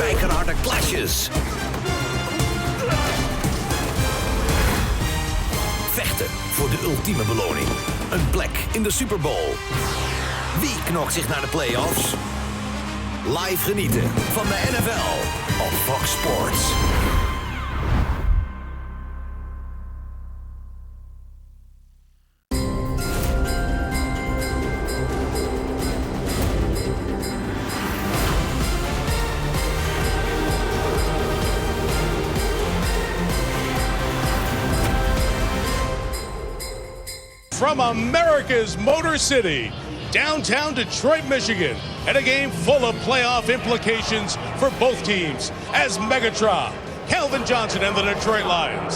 spijkerharde klasjes. Vechten voor de ultieme beloning. Een plek in de Super Bowl. Wie knokt zich naar de playoffs? Live genieten van de NFL op Fox Sports. From America's Motor City, downtown Detroit, Michigan, and a game full of playoff implications for both teams as Megatron, Calvin Johnson and the Detroit Lions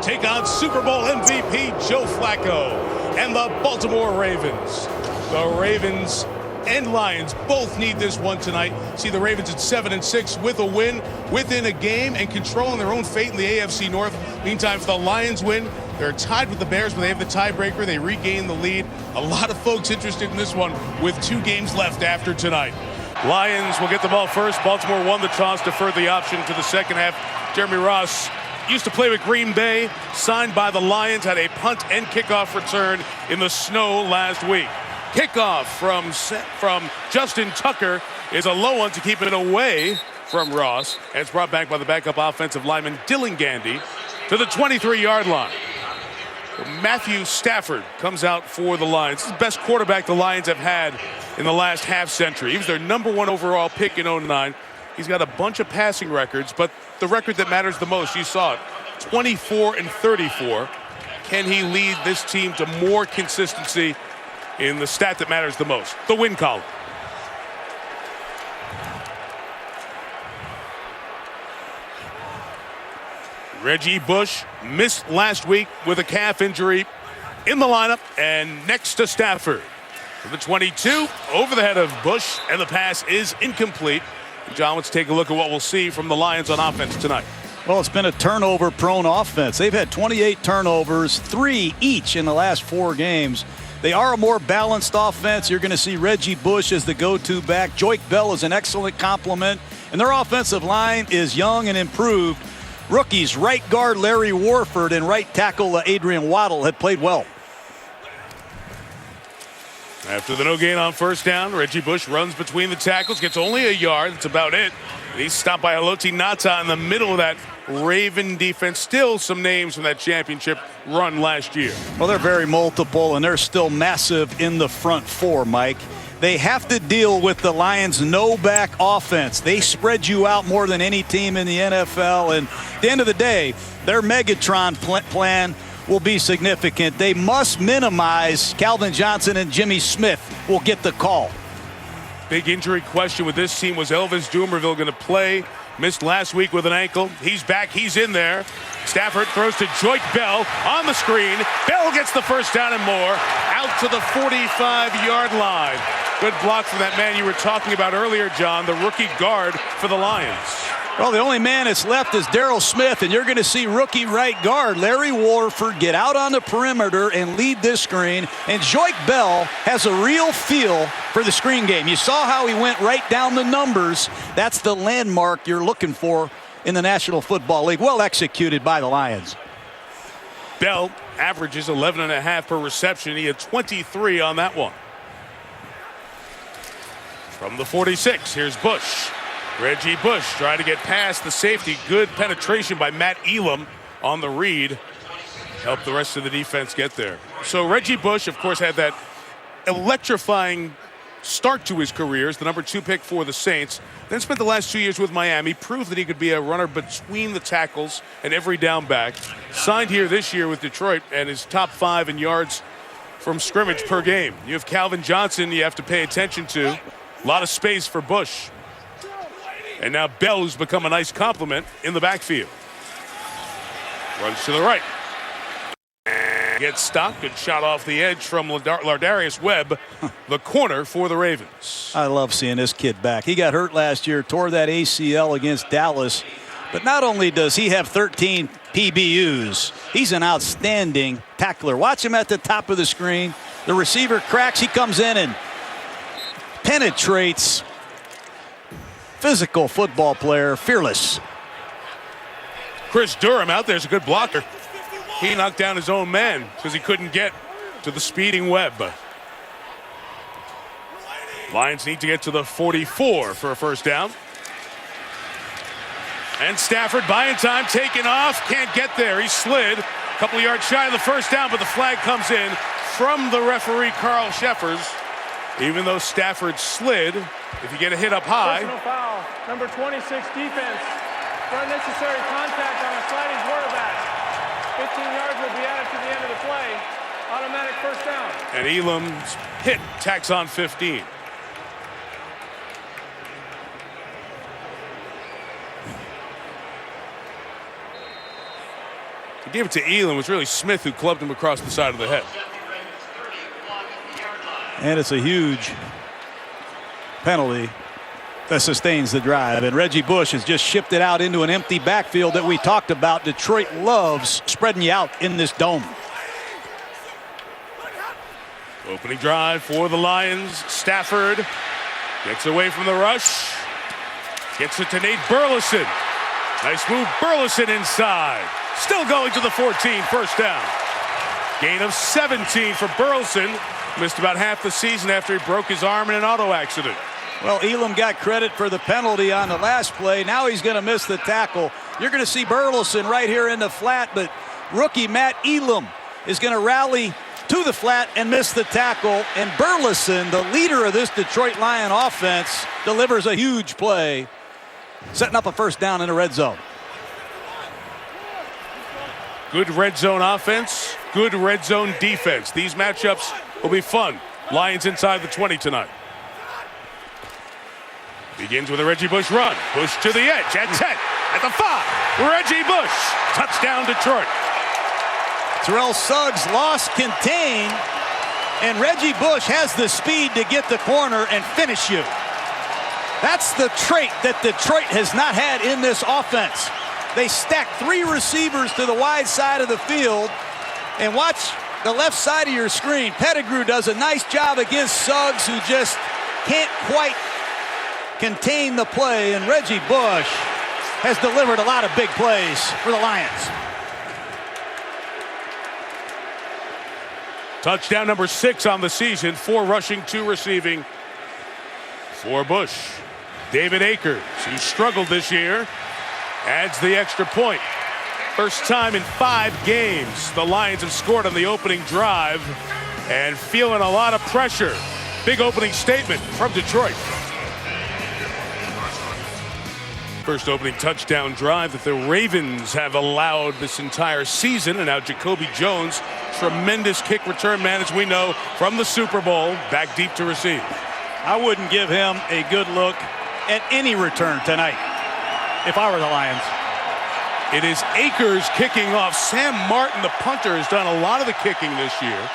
take on Super Bowl MVP Joe Flacco and the Baltimore Ravens. The Ravens and Lions both need this one tonight. See the Ravens at 7-6 with a win within a game and controlling their own fate in the AFC North. Meantime, for the Lions win, they're tied with the Bears, but they have the tiebreaker. They regain the lead. A lot of folks interested in this one with 2 games left after tonight. Lions will get the ball first. Baltimore won the toss, deferred the option to the second half. Jeremy Ross used to play with Green Bay, signed by the Lions, had a punt and kickoff return in the snow last week. Kickoff from Justin Tucker is a low one to keep it away from Ross. And it's brought back by the backup offensive lineman Dylan Gandy to the 23-yard line. Matthew Stafford comes out for the Lions. This is the best quarterback the Lions have had in the last half century. He was their #1 overall pick in 2009. He's got a bunch of passing records, but the record that matters the most, you saw it, 24-34. Can he lead this team to more consistency in the stat that matters the most, the win column? Reggie Bush missed last week with a calf injury in the lineup and next to Stafford. For the 22, over the head of Bush, and the pass is incomplete. John, let's take a look at what we'll see from the Lions on offense tonight. Well, it's been a turnover-prone offense. They've had 28 turnovers, 3 each in the last 4 games. They are a more balanced offense. You're going to see Reggie Bush as the go-to back. Joique Bell is an excellent complement. And their offensive line is young and improved. Rookies, right guard Larry Warford and right tackle Adrian Waddle have played well. After the no gain on first down, Reggie Bush runs between the tackles, gets only a yard. That's about it. He's stopped by Haloti Ngata in the middle of that Raven defense. Still some names from that championship run last year. Well, they're very multiple, and they're still massive in the front 4, Mike. They have to deal with the Lions' no-back offense. They spread you out more than any team in the NFL, and at the end of the day, their Megatron plan will be significant. They must minimize Calvin Johnson, and Jimmy Smith will get the call. Big injury question with this team. Was Elvis Dumervil going to play? Missed last week with an ankle. He's back. He's in there. Stafford throws to Joique Bell on the screen. Bell gets the first down and more. Out to the 45-yard line. Good block from that man you were talking about earlier, John, the rookie guard for the Lions. Well, the only man that's left is Darryl Smith, and you're going to see rookie right guard Larry Warford get out on the perimeter and lead this screen. And Joique Bell has a real feel for the screen game. You saw how he went right down the numbers. That's the landmark you're looking for in the National Football League. Well executed by the Lions. Bell averages 11.5 per reception. He had 23 on that one. From the 46, here's Bush. Reggie Bush trying to get past the safety. Good penetration by Matt Elam on the read. Helped the rest of the defense get there. So Reggie Bush, of course, had that electrifying start to his career as the #2 pick for the Saints. Then spent the last 2 years with Miami. Proved that he could be a runner between the tackles and every down back. Signed here this year with Detroit and is top 5 in yards from scrimmage per game. You have Calvin Johnson you have to pay attention to. A lot of space for Bush. And now Bell, who's become a nice compliment in the backfield. Runs to the right. Gets stopped. Good shot off the edge from Lardarius Webb, the corner for the Ravens. I love seeing this kid back. He got hurt last year, tore that ACL against Dallas. But not only does he have 13 PBUs, he's an outstanding tackler. Watch him at the top of the screen. The receiver cracks. He comes in and penetrates physical football player, fearless. Chris Durham out there is a good blocker. He knocked down his own man because he couldn't get to the speeding Webb. Lions need to get to the 44 for a first down. And Stafford buying time, taking off, can't get there. He slid a couple of yards shy of the first down, but the flag comes in from the referee, Carl Sheffers. Even though Stafford slid, if you get a hit up high. Personal foul, number 26 defense. For unnecessary contact on a sliding quarterback. 15 yards will be added to the end of the play. Automatic first down. And Elam's hit tacks on 15. He gave it to Elam. It was really Smith who clubbed him across the side of the head. And it's a huge penalty that sustains the drive. And Reggie Bush has just shipped it out into an empty backfield that we talked about. Detroit loves spreading you out in this dome. Opening drive for the Lions. Stafford gets away from the rush. Gets it to Nate Burleson. Nice move, Burleson inside. Still going to the 14, first down. Gain of 17 for Burleson. Missed about half the season after he broke his arm in an auto accident. Well, Elam got credit for the penalty on the last play. Now he's going to miss the tackle. You're going to see Burleson right here in the flat, but rookie Matt Elam is going to rally to the flat and miss the tackle. And Burleson, the leader of this Detroit Lion offense, delivers a huge play, setting up a first down in the red zone. Good red zone offense, good red zone defense. These matchups will be fun. Lions inside the 20 tonight. Begins with a Reggie Bush run. Bush to the edge at 10, at the 5. Reggie Bush, touchdown Detroit. Terrell Suggs lost contain, and Reggie Bush has the speed to get the corner and finish you. That's the trait that Detroit has not had in this offense. They stack 3 receivers to the wide side of the field, and watch the left side of your screen. Pettigrew does a nice job against Suggs, who just can't quite contain the play, and Reggie Bush has delivered a lot of big plays for the Lions. Touchdown number 6 on the season. 4 rushing, 2 receiving for Bush. David Akers, who struggled this year, adds the extra point. First time in 5 games the Lions have scored on the opening drive, and feeling a lot of pressure. Big opening statement from Detroit. First opening touchdown drive that the Ravens have allowed this entire season, and now Jacoby Jones, tremendous kick return man, as we know, from the Super Bowl, back deep to receive. I wouldn't give him a good look at any return tonight if I were the Lions. It is Akers kicking off. Sam Martin, the punter, has done a lot of the kicking this year.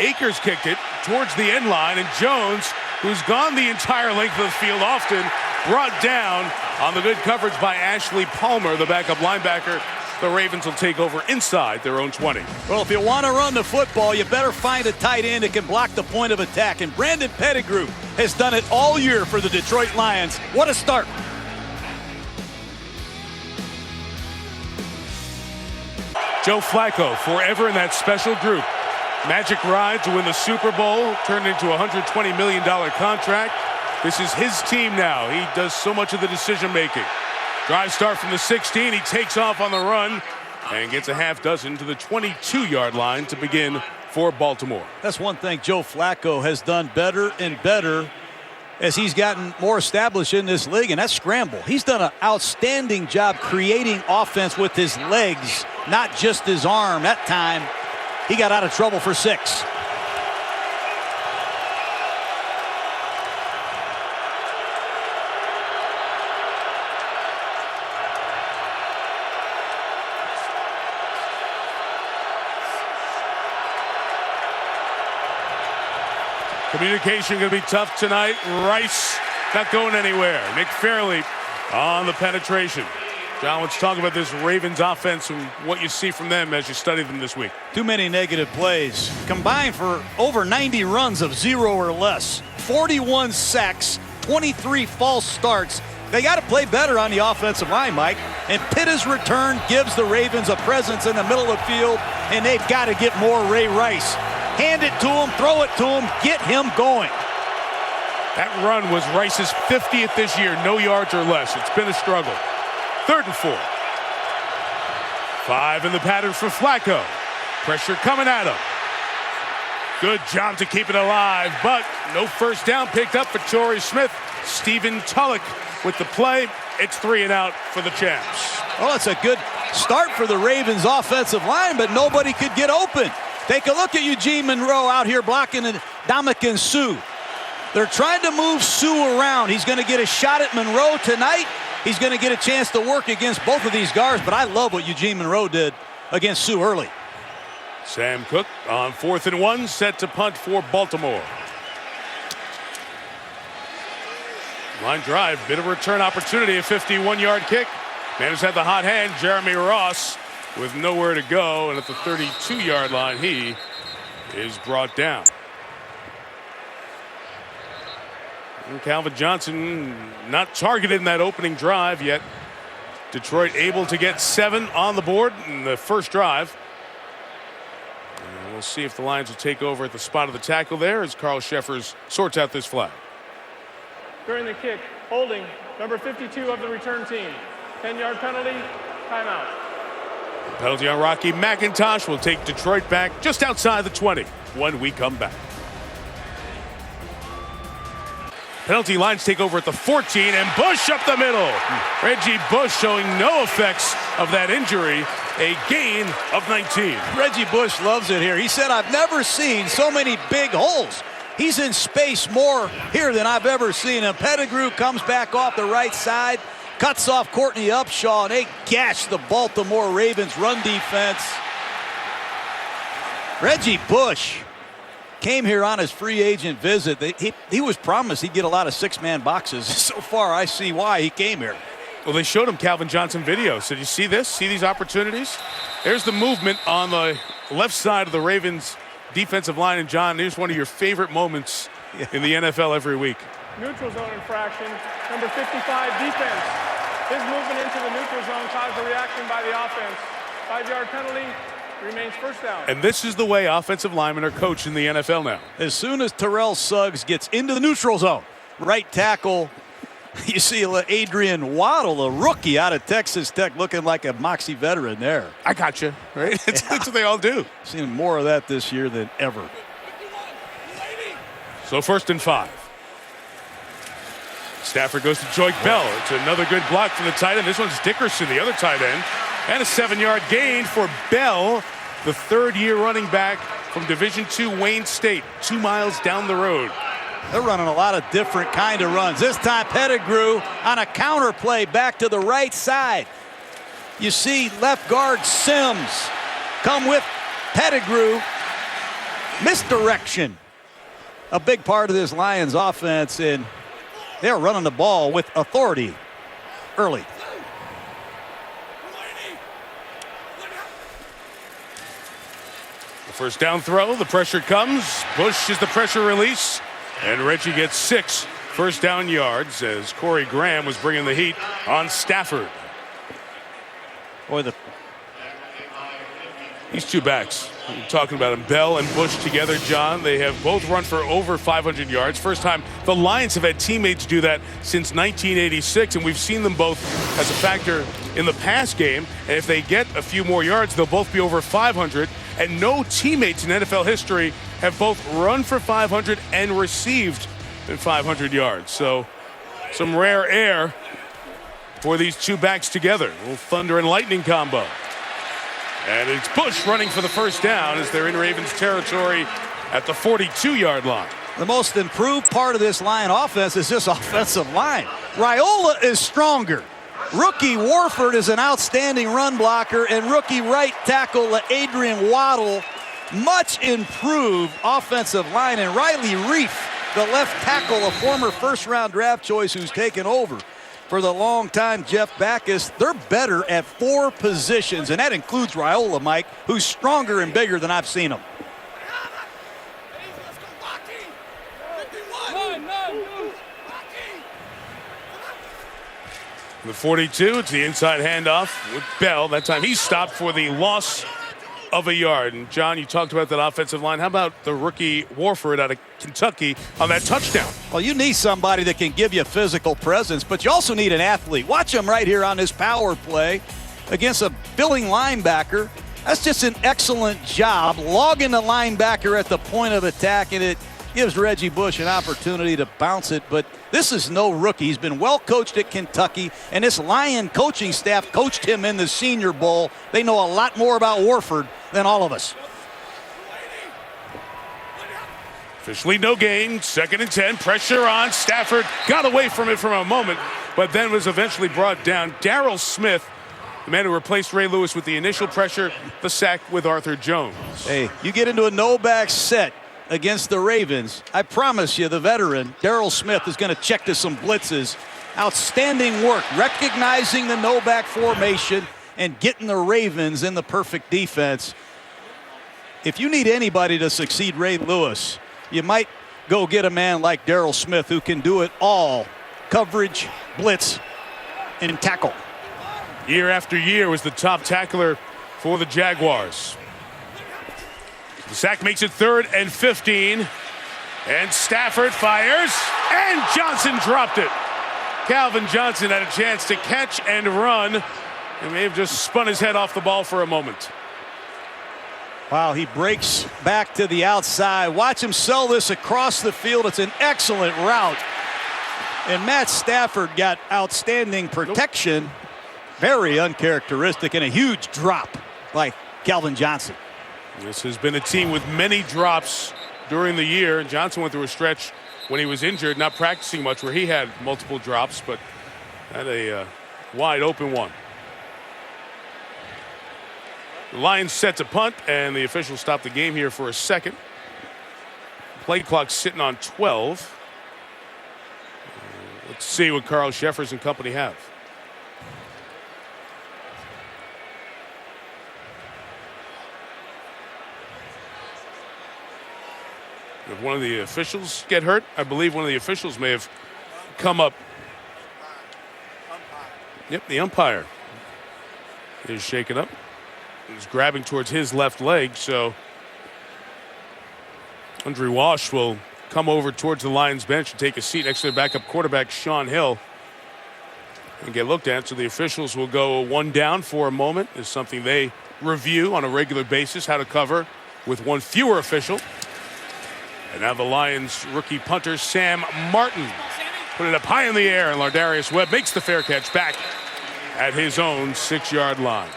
Akers kicked it towards the end line, and Jones, who's gone the entire length of the field, often brought down on the good coverage by Ashley Palmer, the backup linebacker. The Ravens will take over inside their own 20. Well, if you want to run the football, you better find a tight end that can block the point of attack. And Brandon Pettigrew has done it all year for the Detroit Lions. What a start. Joe Flacco, forever in that special group. Magic ride to win the Super Bowl, turned into a $120 million contract. This is his team now. He does so much of the decision-making. Drive start from the 16. He takes off on the run and gets a half dozen to the 22-yard line to begin for Baltimore. That's one thing Joe Flacco has done better and better as he's gotten more established in this league, and that's scramble. He's done an outstanding job creating offense with his legs, not just his arm. That time, he got out of trouble for 6. Communication going to be tough tonight. Rice not going anywhere. Nick Fairley on the penetration. John, let's talk about this Ravens offense and what you see from them as you study them this week. Too many negative plays. Combined for over 90 runs of 0 or less. 41 sacks, 23 false starts, They got to play better on the offensive line, Mike. And Pitta's return gives the Ravens a presence in the middle of the field, and they've got to get more Ray Rice. Hand it to him, throw it to him, get him going. That run was Rice's 50th this year, no yards or less. It's been a struggle. 3rd and 4. 5 in the pattern for Flacco. Pressure coming at him. Good job to keep it alive, but no first down picked up for Torrey Smith. Stephen Tulloch with the play. It's 3 and out for the Champs. Well, it's a good start for the Ravens offensive line, but nobody could get open. Take a look at Eugene Monroe out here blocking Ndamukong Suh. They're trying to move Suh around. He's going to get a shot at Monroe tonight. He's going to get a chance to work against both of these guards, but I love what Eugene Monroe did against Suh early. Sam Cook on 4th and 1, set to punt for Baltimore. Line drive, bit of a return opportunity, a 51-yard kick. Man who's had the hot hand, Jeremy Ross, with nowhere to go, and at the 32-yard line, he is brought down. And Calvin Johnson not targeted in that opening drive yet. Detroit able to get 7 on the board in the first drive. And we'll see if the Lions will take over at the spot of the tackle there as Carl Sheffers sorts out this flag. During the kick, holding number 52 of the return team. 10-yard penalty, timeout. Penalty on Rocky McIntosh will take Detroit back just outside the 20 when we come back. Penalty lines take over at the 14, and Bush up the middle. Reggie Bush showing no effects of that injury. A gain of 19. Reggie Bush loves it here. He said, I've never seen so many big holes. He's in space more here than I've ever seen him. Pettigrew comes back off the right side, cuts off Courtney Upshaw, and they gash the Baltimore Ravens run defense. Reggie Bush came here on his free agent visit. He was promised he'd get a lot of 6-man boxes. So far, I see why he came here. Well, they showed him Calvin Johnson video. So, did you see this? See these opportunities? There's the movement on the left side of the Ravens defensive line. And, John, here's one of your favorite moments in the NFL every week. Neutral zone infraction, number 55 defense. His movement into the neutral zone caused a reaction by the offense. 5-yard penalty, remains first down. And this is the way offensive linemen are coached in the NFL now. As soon as Terrell Suggs gets into the neutral zone, right tackle, you see Adrian Waddle, a rookie out of Texas Tech, looking like a Moxie veteran there. I got you, right? That's what they all do. Seen more of that this year than ever. So 1st and 5. Stafford goes to Joyke Bell. It's another good block from the tight end. This one's Dickerson, the other tight end. And a 7-yard gain for Bell, the 3rd-year running back from Division II Wayne State, 2 miles down the road. They're running a lot of different kind of runs. This time Pettigrew on a counter play back to the right side. You see left guard Sims come with Pettigrew. Misdirection. A big part of this Lions offense, and they're running the ball with authority early. The first down throw, the pressure comes. Bush is the pressure release. And Reggie gets 6 first down yards as Corey Graham was bringing the heat on Stafford. Boy, these two backs, we're talking about them, Bell and Bush together, John, they have both run for over 500 yards. First time the Lions have had teammates do that since 1986, and we've seen them both as a factor in the pass game. And if they get a few more yards, they'll both be over 500. And no teammates in NFL history have both run for 500 and received 500 yards. So some rare air for these two backs together. A little thunder and lightning combo. And it's Bush running for the first down as they're in Ravens territory at the 42-yard line. the most improved part of this Lion offense is this offensive line. Raiola is stronger. Rookie Warford is an outstanding run blocker, and rookie right tackle Adrian Waddle, much improved offensive line. And Riley Reif, the left tackle, a former first-round draft choice who's taken over for the long-time Jeff Backus. They're better at 4 positions, and that includes Raiola, Mike, who's stronger and bigger than I've seen him. The 42, it's the inside handoff with Bell. That time he stopped for the loss of a yard. And John, you talked about that offensive line. How about the rookie Warford out of Kentucky on that touchdown? Well, you need somebody that can give you physical presence, but you also need an athlete. Watch him right here on this power play against a filling linebacker. That's just an excellent job, logging the linebacker at the point of attack, and it gives Reggie Bush an opportunity to bounce it. But this is no rookie. He's been well coached at Kentucky, and this Lion coaching staff coached him in the Senior Bowl. They know a lot more about Warford than all of us. Officially no gain, 2nd and 10, pressure on. Stafford got away from it for a moment, but then was eventually brought down. Darryl Smith, the man who replaced Ray Lewis with the initial pressure, the sack with Arthur Jones. Hey, you get into a no-back set against the Ravens, I promise you the veteran, Darryl Smith, is going to check to some blitzes. Outstanding work, recognizing the no-back formation and getting the Ravens in the perfect defense. If you need anybody to succeed Ray Lewis, you might go get a man like Darryl Smith who can do it all. Coverage, blitz, and tackle. Year after year was the top tackler for the Jaguars. The sack makes it 3rd and 15. And Stafford fires, and Johnson dropped it. Calvin Johnson had a chance to catch and run. He may have just spun his head off the ball for a moment. Wow, he breaks back to the outside. Watch him sell this across the field. It's an excellent route. And Matt Stafford got outstanding protection. Very uncharacteristic, and a huge drop by Calvin Johnson. This has been a team with many drops during the year. Johnson went through a stretch when he was injured, not practicing much, where he had multiple drops, but had a wide open one. The Lions set to punt, and the officials stopped the game here for a second. Play clock sitting on 12. Let's see what Carl Sheffers and company have. If one of the officials get hurt, I believe one of the officials may have come up. Yep, the umpire is shaken up. He's grabbing towards his left leg, so Andre Walsh will come over towards the Lions bench and take a seat next to their backup quarterback, Sean Hill, and get looked at. So the officials will go one down for a moment. It's something they review on a regular basis, how to cover with one fewer official. And now the Lions rookie punter, Sam Martin, put it up high in the air, and Lardarius Webb makes the fair catch back at his own 6-yard line.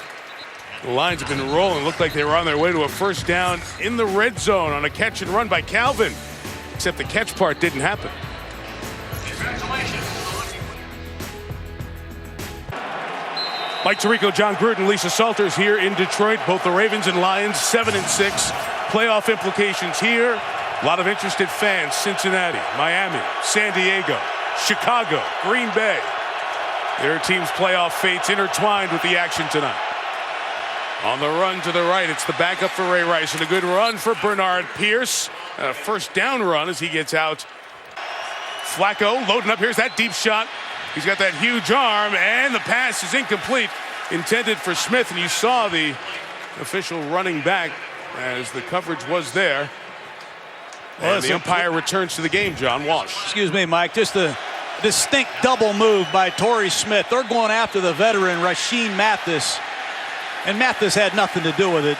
The Lions have been rolling. Looked like they were on their way to a first down in the red zone on a catch and run by Calvin, except the catch part didn't happen. Mike Tirico, John Gruden, Lisa Salters here in Detroit. Both the Ravens and Lions 7-6. Playoff implications here. A lot of interested fans. Cincinnati, Miami, San Diego, Chicago, Green Bay. Their team's playoff fates intertwined with the action tonight. On the run to the right, it's the backup for Ray Rice, and a good run for Bernard Pierce. And a first down run as he gets out. Flacco loading up. Here's that deep shot. He's got that huge arm, and the pass is incomplete. Intended for Smith, and you saw the official running back as the coverage was there. And the umpire returns to the game, John Walsh. Excuse me, Mike. Just a distinct double move by Torrey Smith. They're going after the veteran, Rasheem Mathis. And Mathis had nothing to do with it.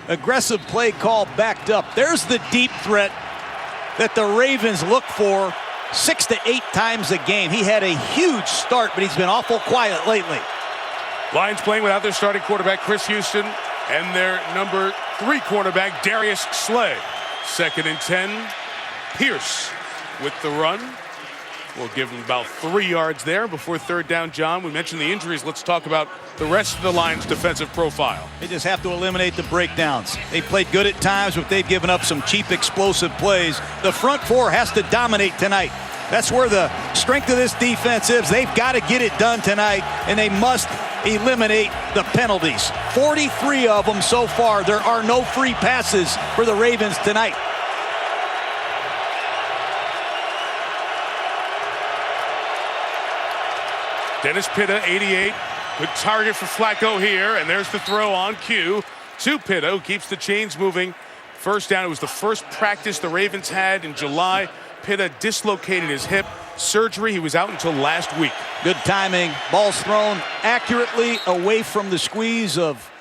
Aggressive play call backed up. There's the deep threat that the Ravens look for 6 to 8 times a game. He had a huge start, but he's been awful quiet lately. Lions playing without their starting quarterback, Chris Houston, and their number 3 cornerback, Darius Slay. 2nd and 10. Pierce with the run. We'll give him about 3 yards there before 3rd down, John. We mentioned the injuries. Let's talk about the rest of the Lions' defensive profile. They just have to eliminate the breakdowns. They played good at times, but they've given up some cheap, explosive plays. The front 4 has to dominate tonight. That's where the strength of this defense is. They've got to get it done tonight, and they must eliminate the penalties. 43 of them so far. There are no free passes for the Ravens tonight. Dennis Pitta, 88. Good target for Flacco here, and there's the throw on cue to Pitta, who keeps the chains moving. First down. It was the first practice the Ravens had in July. Pitta dislocated his hip. Surgery. He was out until last week. Good timing. Ball's thrown accurately away from the squeeze of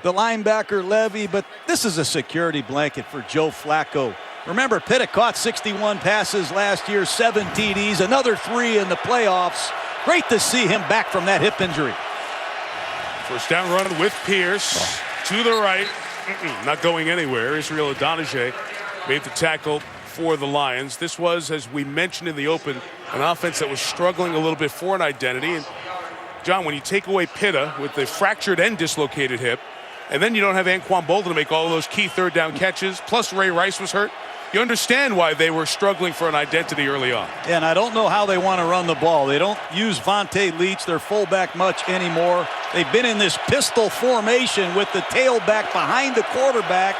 the linebacker Levy, but this is a security blanket for Joe Flacco. Remember, Pitta caught 61 passes last year, 7 TDs, another 3 in the playoffs. Great to see him back from that hip injury. First down run with Pierce to the right. Not going anywhere. Israel Adonijah made the tackle for the Lions. This was, as we mentioned in the open, an offense that was struggling a little bit for an identity. And John, when you take away Pitta with the fractured and dislocated hip, and then you don't have Anquan Bolden to make all of those key third down catches, plus Ray Rice was hurt, you understand why they were struggling for an identity early on. And I don't know how they want to run the ball. They don't use Vontae Leach, their fullback, much anymore. They've been in this pistol formation with the tailback behind the quarterback.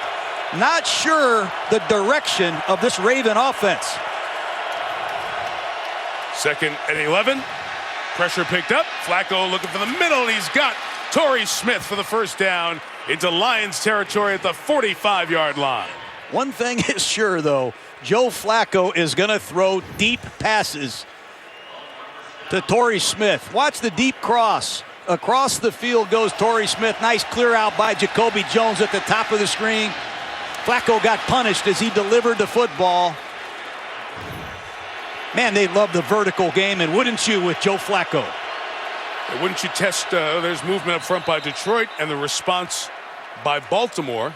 Not sure the direction of this Raven offense. Second and 11. Pressure picked up. Flacco looking for the middle, and he's got Torrey Smith for the first down into Lions territory at the 45-yard line. One thing is sure, though, Joe Flacco is going to throw deep passes to Torrey Smith. Watch the deep cross. Across the field goes Torrey Smith. Nice clear out by Jacoby Jones at the top of the screen. Flacco got punished as he delivered the football. Man, they love the vertical game, and wouldn't you with Joe Flacco? Wouldn't you test, there's movement up front by Detroit and the response by Baltimore.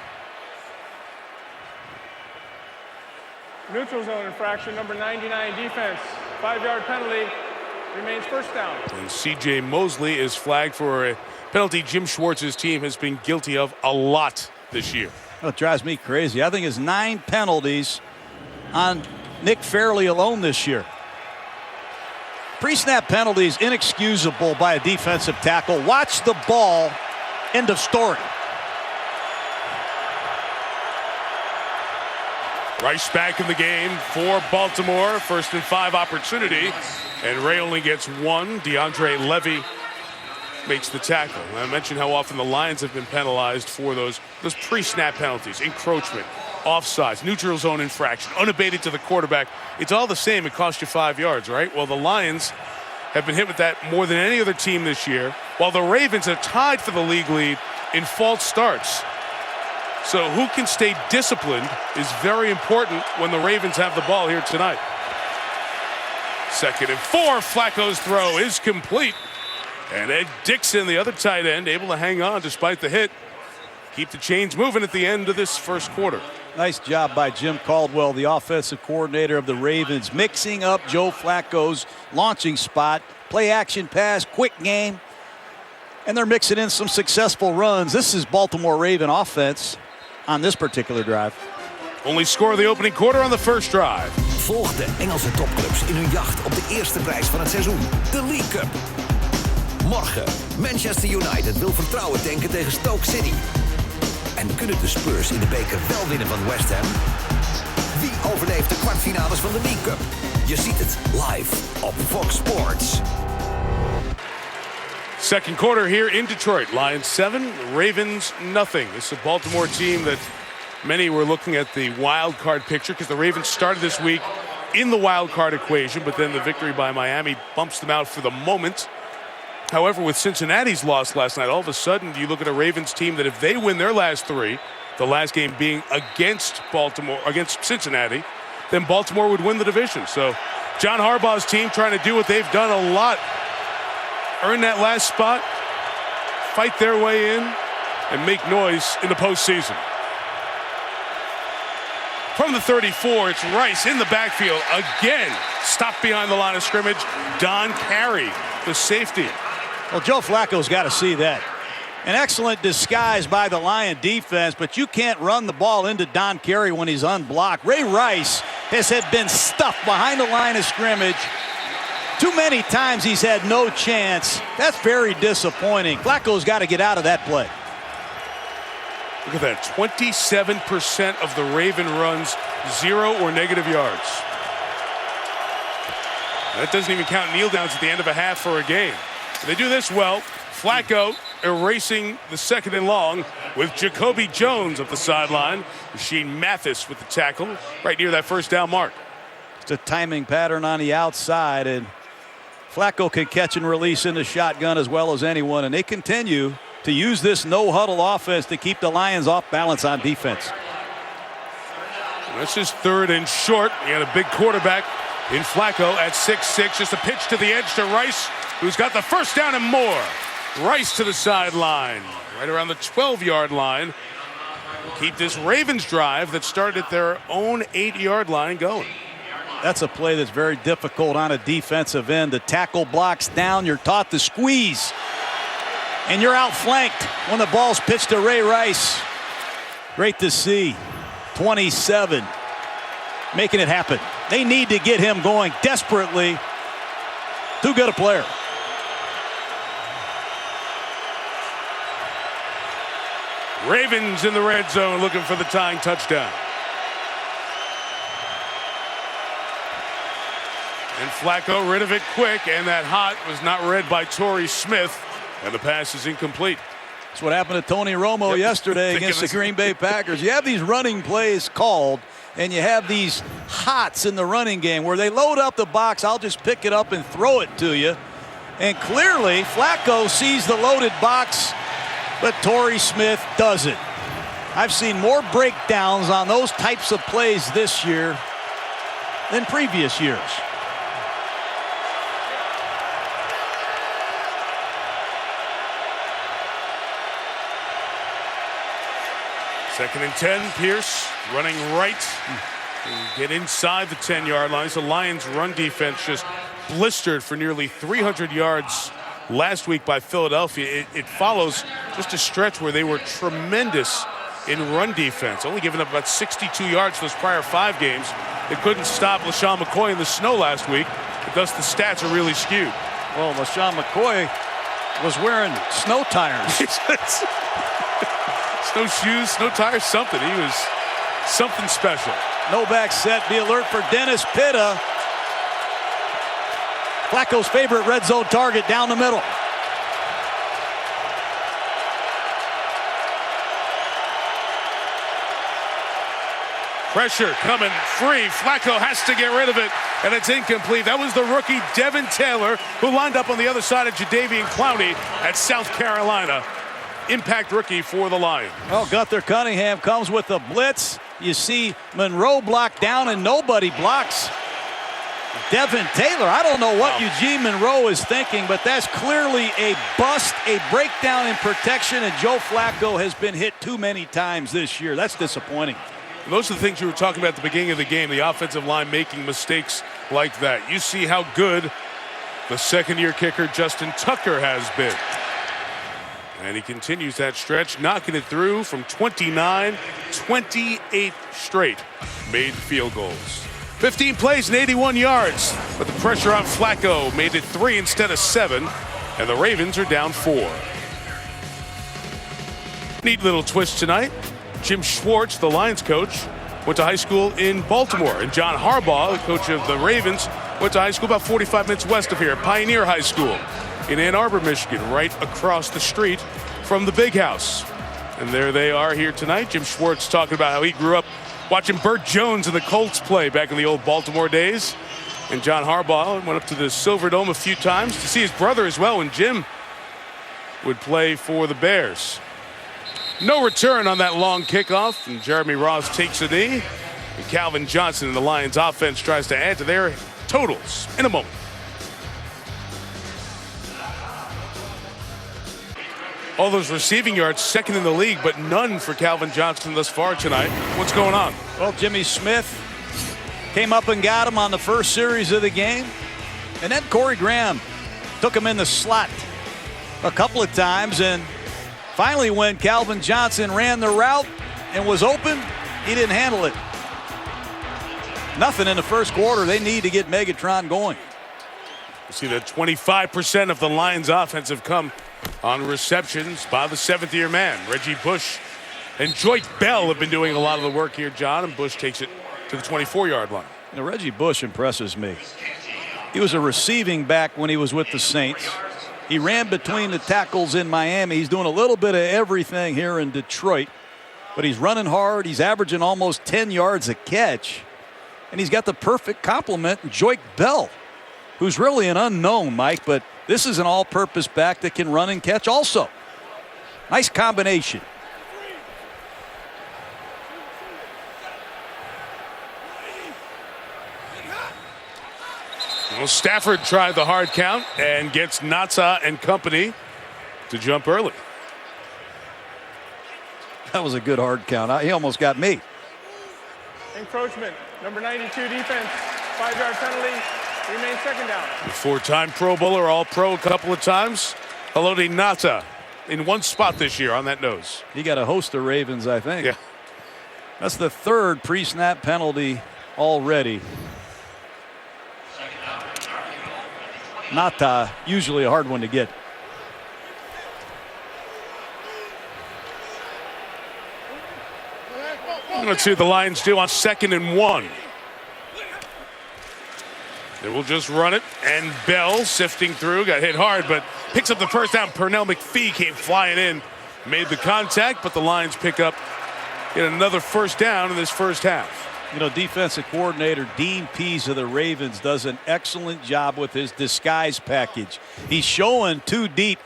Neutral zone infraction, number 99 defense. 5-yard penalty, remains first down. And C.J. Mosley is flagged for a penalty Jim Schwartz's team has been guilty of a lot this year. Well, it drives me crazy. I think it's 9 penalties on Nick Fairley alone this year. Pre-snap penalties inexcusable by a defensive tackle. Watch the ball. End of story. Rice back in the game for Baltimore. 1st and 5 opportunity. And Ray only gets 1. DeAndre Levy makes the tackle. I mentioned how often the Lions have been penalized for those pre-snap penalties. Encroachment, offsides, neutral zone infraction, unabated to the quarterback. It's all the same. It cost you 5 yards, right? Well, the Lions have been hit with that more than any other team this year, while the Ravens are tied for the league lead in false starts. So who can stay disciplined is very important when the Ravens have the ball here tonight. 2nd and 4. Flacco's throw is complete. And Ed Dixon, the other tight end, able to hang on despite the hit. Keep the chains moving at the end of this first quarter. Nice job by Jim Caldwell, the offensive coordinator of the Ravens, mixing up Joe Flacco's launching spot, play action pass, quick game. And they're mixing in some successful runs. This is Baltimore Raven offense on this particular drive. Only score of the opening quarter on the first drive. Volg de Engelse topclubs in hun jacht op de eerste prijs van het seizoen. De League Cup. Morgen, Manchester United wil vertrouwen tanken tegen Stoke City. En kunnen de Spurs in de beker wel winnen van West Ham? Wie overleeft de kwartfinales van de League Cup? Je ziet het live op Fox Sports. Second quarter here in Detroit. Lions 7, Ravens nothing. It's a Baltimore team that many were looking at the wild card picture because the Ravens started this week in the wild card equation, but then the victory by Miami bumps them out for the moment. However, with Cincinnati's loss last night, all of a sudden you look at a Ravens team that if they win their last 3, the last game being against Cincinnati, then Baltimore would win the division. So John Harbaugh's team trying to do what they've done a lot. Earn that last spot, fight their way in, and make noise in the postseason. From the 34, it's Rice in the backfield again. Stopped behind the line of scrimmage. Don Carey, the safety. Well, Joe Flacco's got to see that. An excellent disguise by the Lion defense, but you can't run the ball into Don Carey when he's unblocked. Ray Rice has been stuffed behind the line of scrimmage. Too many times he's had no chance. That's very disappointing. Flacco's got to get out of that play. Look at that, 27% of the Raven runs 0 or negative yards. That doesn't even count kneel downs at the end of a half for a game. They do this well. Flacco erasing the 2nd and long with Jacoby Jones up the sideline. Sheen Mathis with the tackle right near that first down mark. It's a timing pattern on the outside, and Flacco can catch and release in the shotgun as well as anyone, and they continue to use this no-huddle offense to keep the Lions off balance on defense. This is 3rd and short. You got a big quarterback in Flacco at 6'6". Just a pitch to the edge to Rice, who's got the first down and more. Rice to the sideline, right around the 12-yard line. Keep this Ravens drive that started at their own 8-yard line going. That's a play that's very difficult on a defensive end. The tackle blocks down, you're taught to squeeze, and you're outflanked when the ball's pitched to Ray Rice. Great to see. 27, making it happen. They need to get him going desperately. Too good a player. Ravens in the red zone looking for the tying touchdown. And Flacco rid of it quick, and that hot was not read by Torrey Smith, and the pass is incomplete. That's what happened to Tony Romo yesterday against the Green Bay Packers. You have these running plays called, and you have these hots in the running game where they load up the box. I'll just pick it up and throw it to you. And clearly, Flacco sees the loaded box, but Torrey Smith doesn't. I've seen more breakdowns on those types of plays this year than previous years. Second and 10, Pierce running right and get inside the 10-yard line. The Lions' run defense just blistered for nearly 300 yards last week by Philadelphia. It follows just a stretch where they were tremendous in run defense, only giving up about 62 yards those prior 5 games. They couldn't stop LaShawn McCoy in the snow last week, but thus the stats are really skewed. Well, LaShawn McCoy was wearing snow tires. Snow shoes, snow tires, something. He was something special. No back set. Be alert for Dennis Pitta. Flacco's favorite red zone target down the middle. Pressure coming free. Flacco has to get rid of it, and it's incomplete. That was the rookie Devin Taylor, who lined up on the other side of Jadeveon Clowney at South Carolina. Impact rookie for the Lions. Well, Gunther Cunningham comes with the blitz. You see Monroe blocked down, and nobody blocks Devin Taylor. I don't know what Eugene Monroe is thinking, but that's clearly a bust, a breakdown in protection, and Joe Flacco has been hit too many times this year. That's disappointing. Those are the things you were talking about at the beginning of the game, the offensive line making mistakes like that. You see how good the second-year kicker Justin Tucker has been. And he continues that stretch, knocking it through from 29, 28 straight made field goals. 15 plays and 81 yards, but the pressure on Flacco made it 3 instead of 7, and the Ravens are down 4. Neat little twist tonight. Jim Schwartz, the Lions coach, went to high school in Baltimore, and John Harbaugh, the coach of the Ravens, went to high school about 45 minutes west of here, Pioneer High School in Ann Arbor, Michigan, right across the street from the Big House. And there they are here tonight. Jim Schwartz talking about how he grew up watching Burt Jones and the Colts play back in the old Baltimore days. And John Harbaugh went up to the Silver Dome a few times to see his brother as well when Jim would play for the Bears. No return on that long kickoff, and Jeremy Ross takes a knee. And Calvin Johnson and the Lions offense tries to add to their totals in a moment. All those receiving yards, second in the league, but none for Calvin Johnson thus far tonight. What's going on? Well, Jimmy Smith came up and got him on the first series of the game. And then Corey Graham took him in the slot a couple of times. And finally, when Calvin Johnson ran the route and was open, he didn't handle it. Nothing in the first quarter. They need to get Megatron going. You see that 25% of the Lions offense have come on receptions by the 7th-year man. Reggie Bush and Joyce Bell have been doing a lot of the work here, John, and Bush takes it to the 24-yard line. You know, Reggie Bush impresses me. He was a receiving back when he was with the Saints. He ran between the tackles in Miami. He's doing a little bit of everything here in Detroit. But he's running hard. He's averaging almost 10 yards a catch. And he's got the perfect complement in Joik Bell, who's really an unknown, Mike, but this is an all-purpose back that can run and catch also. Nice combination. Well, Stafford tried the hard count and gets Natsa and company to jump early. That was a good hard count. He almost got me. Encroachment, number 92 defense, 5-yard penalty, remains second down. The four-time Pro Bowler, All-Pro a couple of times. Haloti Ngata in one spot this year on that nose. He got a host of Ravens, I think. Yeah. That's the third pre-snap penalty already. Not usually a hard one to get. Let's see what the Lions do on 2nd and 1. They will just run it, and Bell sifting through, got hit hard, but picks up the first down. Pernell McPhee came flying in, made the contact, but the Lions pick up get another first down in this first half. You know, defensive coordinator Dean Pease of the Ravens does an excellent job with his disguise package. He's showing too deep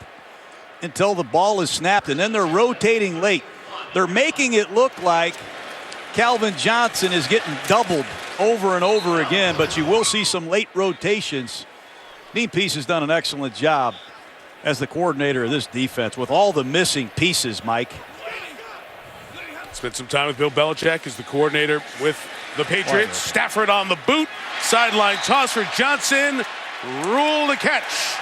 until the ball is snapped, and then they're rotating late. They're making it look like Calvin Johnson is getting doubled over and over again, but you will see some late rotations. Dean Pease has done an excellent job as the coordinator of this defense with all the missing pieces, Mike. Spent some time with Bill Belichick as the coordinator with the Patriots. Stafford on the boot. Sideline toss for Johnson. Rule to catch.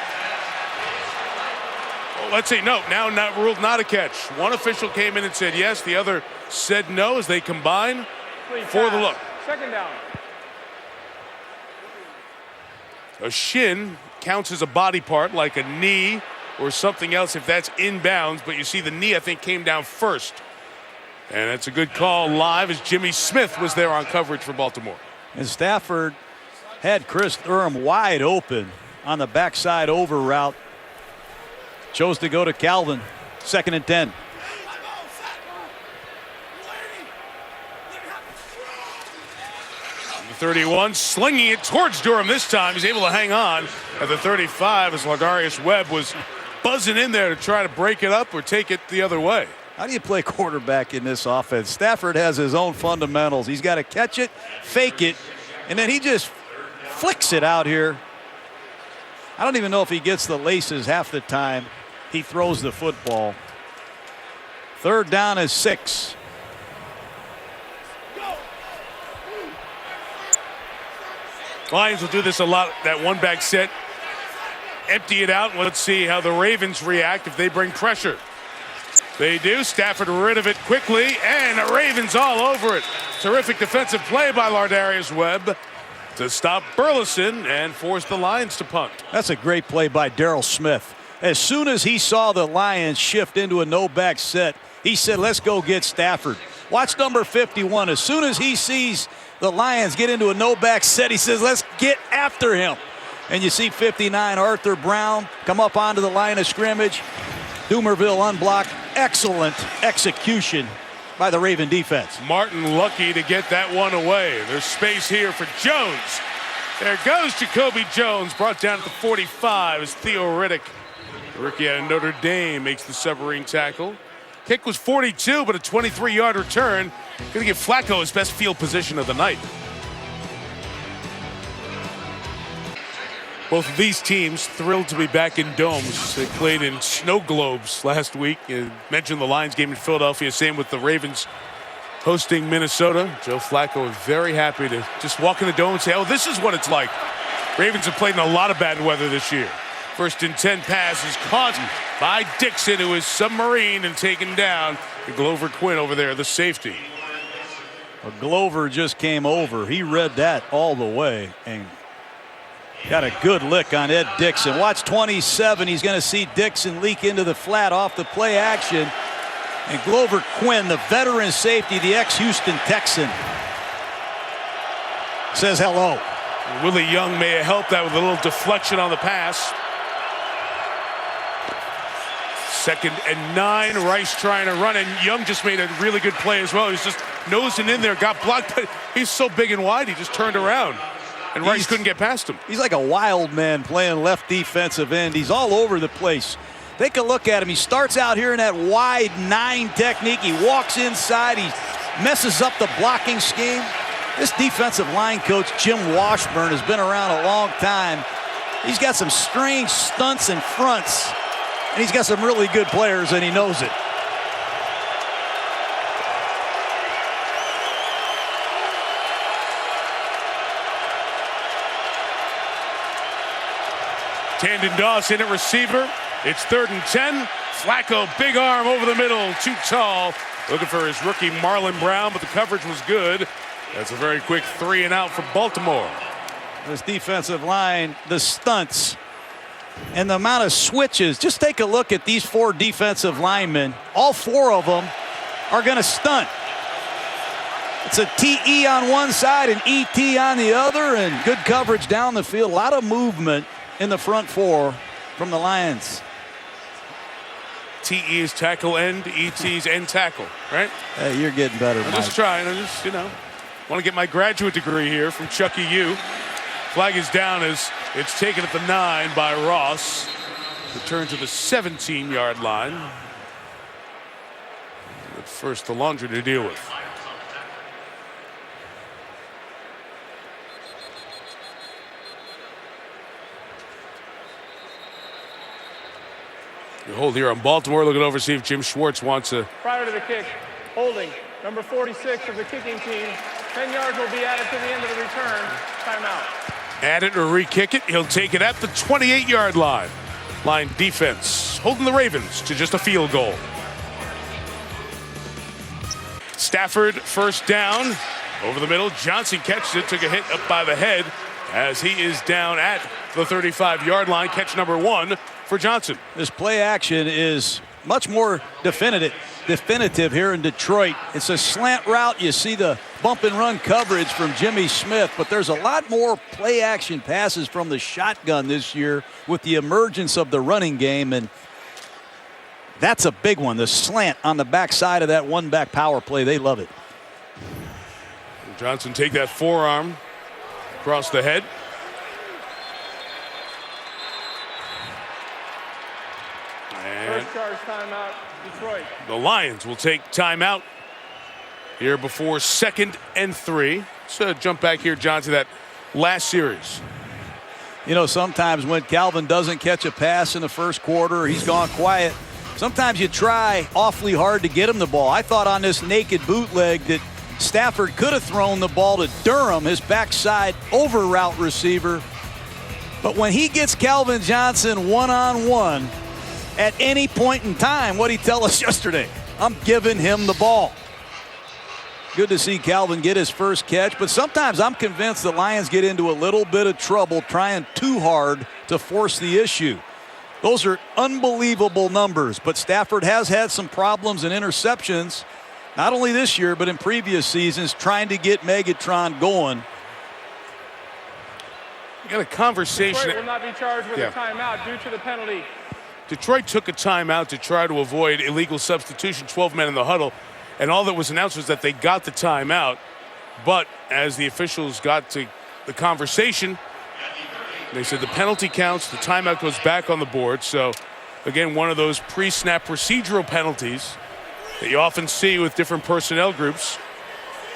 Oh, let's see. No, now not ruled not a catch. One official came in and said yes. The other said no as they combine for the look. Second down. A shin counts as a body part like a knee or something else if that's inbounds. But you see the knee, I think, came down first. And it's a good call live as Jimmy Smith was there on coverage for Baltimore. And Stafford had Chris Durham wide open on the backside over route. Chose to go to Calvin. 2nd and 10. The 31 slinging it towards Durham this time. He's able to hang on at the 35 as Lardarius Webb was buzzing in there to try to break it up or take it the other way. How do you play quarterback in this offense? Stafford has his own fundamentals. He's got to catch it, fake it, and then he just flicks it out here. I don't even know if he gets the laces half the time he throws the football. 3rd down is 6. Lions will do this a lot, that one-back set. Empty it out, and let's see how the Ravens react if they bring pressure. They do. Stafford rid of it quickly, and the Ravens all over it. Terrific defensive play by Lardarius Webb to stop Burleson and force the Lions to punt. That's a great play by Darryl Smith. As soon as he saw the Lions shift into a no-back set, he said, let's go get Stafford. Watch number 51. As soon as he sees the Lions get into a no-back set, he says, let's get after him. And you see 59, Arthur Brown, come up onto the line of scrimmage. Doomerville unblocked. Excellent execution by the Raven defense. Martin lucky to get that one away. There's space here for Jones. There goes Jacoby Jones, brought down at the 45 as Theo Riddick, the rookie out of Notre Dame, makes the submarine tackle. Kick was 42, but a 23-yard return. Going to give Flacco his best field position of the night. Both of these teams thrilled to be back in domes. They played in snow globes last week. You mentioned the Lions game in Philadelphia. Same with the Ravens hosting Minnesota. Joe Flacco is very happy to just walk in the dome and say, oh, this is what it's like. Ravens have played in a lot of bad weather this year. 1st and 10 pass is caught by Dixon, who is submarine and taken down. Glover Quinn over there, the safety. Well, Glover just came over. He read that all the way and got a good lick on Ed Dixon. Watch 27. He's going to see Dixon leak into the flat off the play action. And Glover Quinn, the veteran safety, the ex-Houston Texan, says hello. Willie Young may have helped that with a little deflection on the pass. 2nd and 9. Rice trying to run, and Young just made a really good play as well. He's just nosing in there, got blocked, but he's so big and wide, he just turned around. And Rice couldn't get past him. He's like a wild man playing left defensive end. He's all over the place. Take a look at him. He starts out here in that wide 9 technique. He walks inside. He messes up the blocking scheme. This defensive line coach, Jim Washburn, has been around a long time. He's got some strange stunts and fronts, and he's got some really good players, and he knows it. Tandon Dawson at receiver. It's 3rd and 10. Flacco, big arm over the middle, too tall. Looking for his rookie Marlon Brown, but the coverage was good. That's a very quick 3 and out for Baltimore. This defensive line, the stunts, and the amount of switches. Just take a look at these 4 defensive linemen. All 4 of them are going to stunt. It's a TE on one side and ET on the other, and good coverage down the field. A lot of movement in the front 4 from the Lions. TE is tackle end, ET's end tackle, right? Hey, you're getting better, I'm Mike. just trying. I just, want to get my graduate degree here from Chucky U. Flag is down as it's taken at the 9 by Ross. Return to the 17-yard line. But first, the laundry to deal with. The hold here on Baltimore, looking over to see if Jim Schwartz wants to. Prior to the kick, holding, number 46 of the kicking team. 10 yards will be added to the end of the return. Timeout. Add it or re-kick it. He'll take it at the 28-yard line. Line defense holding the Ravens to just a field goal. Stafford first down. Over the middle, Johnson catches it, took a hit up by the head as he is down at the 35-yard line. Catch number 1 for Johnson. This play action is much more definitive here in Detroit. It's a slant route. You see the bump and run coverage from Jimmy Smith, but there's a lot more play action passes from the shotgun this year with the emergence of the running game, and that's a big one. The slant on the backside of that one-back power play, they love it. Johnson take that forearm across the head. First charge timeout, Detroit. The Lions will take timeout here before 2nd and 3. Let's jump back here, John, to that last series. Sometimes when Calvin doesn't catch a pass in the first quarter, he's gone quiet. Sometimes you try awfully hard to get him the ball. I thought on this naked bootleg that Stafford could have thrown the ball to Durham, his backside over route receiver. But when he gets Calvin Johnson one-on-one, at any point in time, what'd he tell us yesterday? I'm giving him the ball. Good to see Calvin get his first catch, but sometimes I'm convinced the Lions get into a little bit of trouble trying too hard to force the issue. Those are unbelievable numbers, but Stafford has had some problems and interceptions, not only this year, but in previous seasons, trying to get Megatron going. You got a conversation. Detroit will not be charged with a timeout due to the penalty. Detroit took a timeout to try to avoid illegal substitution, 12 men in the huddle, and all that was announced was that they got the timeout. But as the officials got to the conversation, they said the penalty counts, the timeout goes back on the board. So, again, one of those pre-snap procedural penalties that you often see with different personnel groups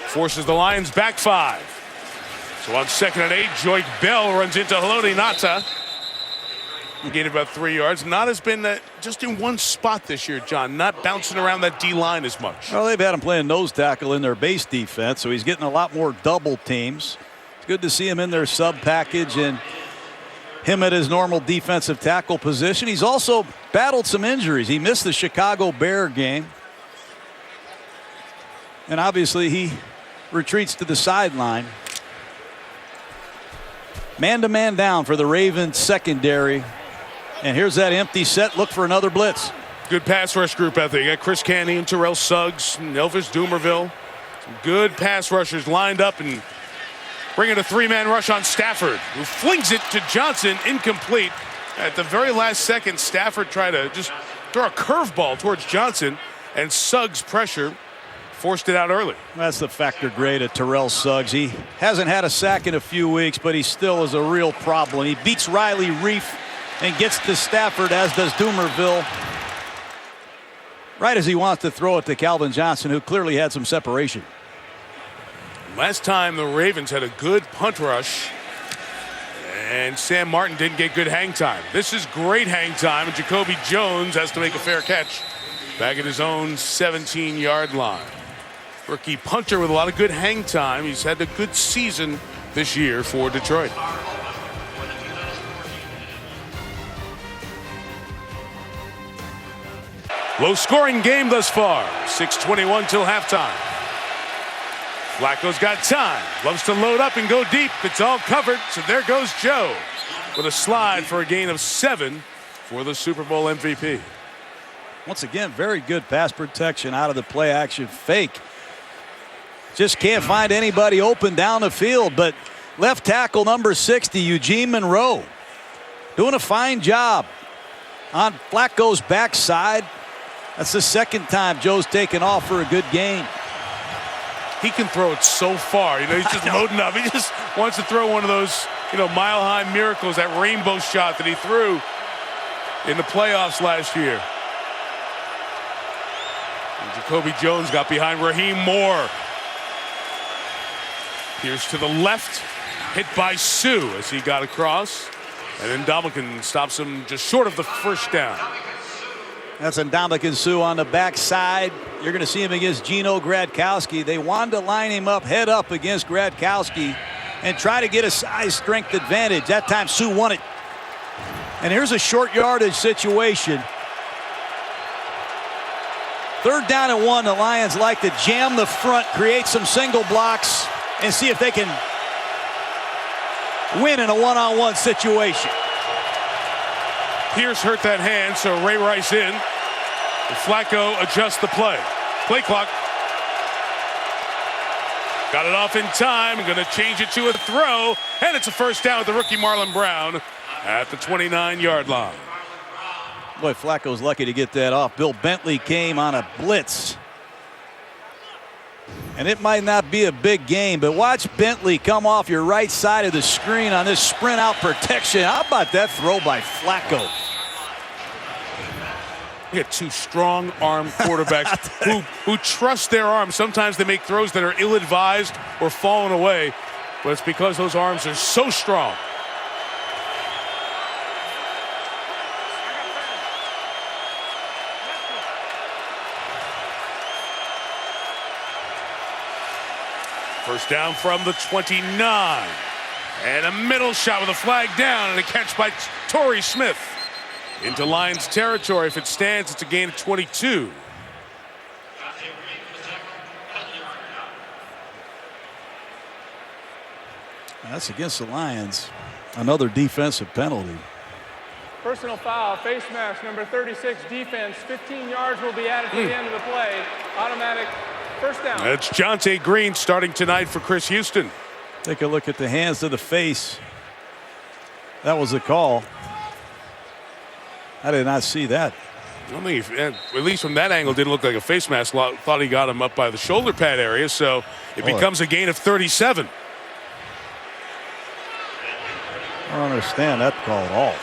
forces the Lions back 5. So on 2nd and 8, Joyke Bell runs into Haloti Ngata. Gained about 3 yards. Ngata's been just in one spot this year, John, not bouncing around that D-line as much. Well, they've had him playing nose tackle in their base defense, so he's getting a lot more double teams. It's good to see him in their sub package and him at his normal defensive tackle position. He's also battled some injuries. He missed the Chicago Bear game. And obviously he retreats to the sideline. Man-to-man down for the Ravens secondary. And here's that empty set. Look for another blitz. Good pass rush group out there. You got Chris Canty and Terrell Suggs and Elvis Dumerville. Some good pass rushers lined up and bringing a 3-man rush on Stafford, who flings it to Johnson, incomplete. At the very last second, Stafford tried to just throw a curveball towards Johnson, and Suggs' pressure forced it out early. That's the factor grade of Terrell Suggs. He hasn't had a sack in a few weeks, but he still is a real problem. He beats Riley Reef and gets to Stafford, as does Doomerville, right as he wants to throw it to Calvin Johnson, who clearly had some separation. Last time the Ravens had a good punt rush, and Sam Martin didn't get good hang time. This is great hang time, and Jacoby Jones has to make a fair catch back at his own 17-yard line. Rookie punter with a lot of good hang time. He's had a good season this year for Detroit. Low-scoring game thus far. 6:21 till halftime. Flacco's got time. Loves to load up and go deep. It's all covered, so there goes Joe with a slide for a gain of 7 for the Super Bowl MVP. Once again, very good pass protection out of the play action fake. Just can't find anybody open down the field, but left tackle number 60, Eugene Monroe, doing a fine job on Flacco's backside. That's the second time Joe's taken off for a good gain. He can throw it so far. You know, he's just loading up. He just wants to throw one of those, mile-high miracles, that rainbow shot that he threw in the playoffs last year. And Jacoby Jones got behind Raheem Moore. Here's to the left, hit by Sue as he got across. And then Ndamukong stops him just short of the first down. That's Ndamukong Suh on the backside. You're going to see him against Gino Gradkowski. They wanted to line him up, head up against Gradkowski, and try to get a size strength advantage. That time Suh won it. And here's a short yardage situation. 3rd down and 1. The Lions like to jam the front, create some single blocks, and see if they can win in a one-on-one situation. Pierce hurt that hand, so Ray Rice in. And Flacco adjusts the play. Play clock. Got it off in time. Going to change it to a throw. And it's a first down with the rookie Marlon Brown at the 29-yard line. Boy, Flacco's lucky to get that off. Bill Bentley came on a blitz. And it might not be a big game, but watch Bentley come off your right side of the screen on this sprint out protection. How about that throw by Flacco? You got two strong arm quarterbacks who trust their arms. Sometimes they make throws that are ill-advised or falling away, but it's because those arms are so strong. First down from the 29. And a middle shot with a flag down and a catch by Torrey Smith. Into Lions territory. If it stands, it's a gain of 22. That's against the Lions. Another defensive penalty. Personal foul, face mask, number 36, defense. 15 yards will be added to the end of the play. Automatic first down. That's Jonte Green starting tonight for Chris Houston. Take a look at the hands to the face. That was the call. I did not see that. I don't think, at least from that angle, didn't look like a face mask. Thought he got him up by the shoulder pad area, so it becomes a gain of 37. I don't understand that call at all.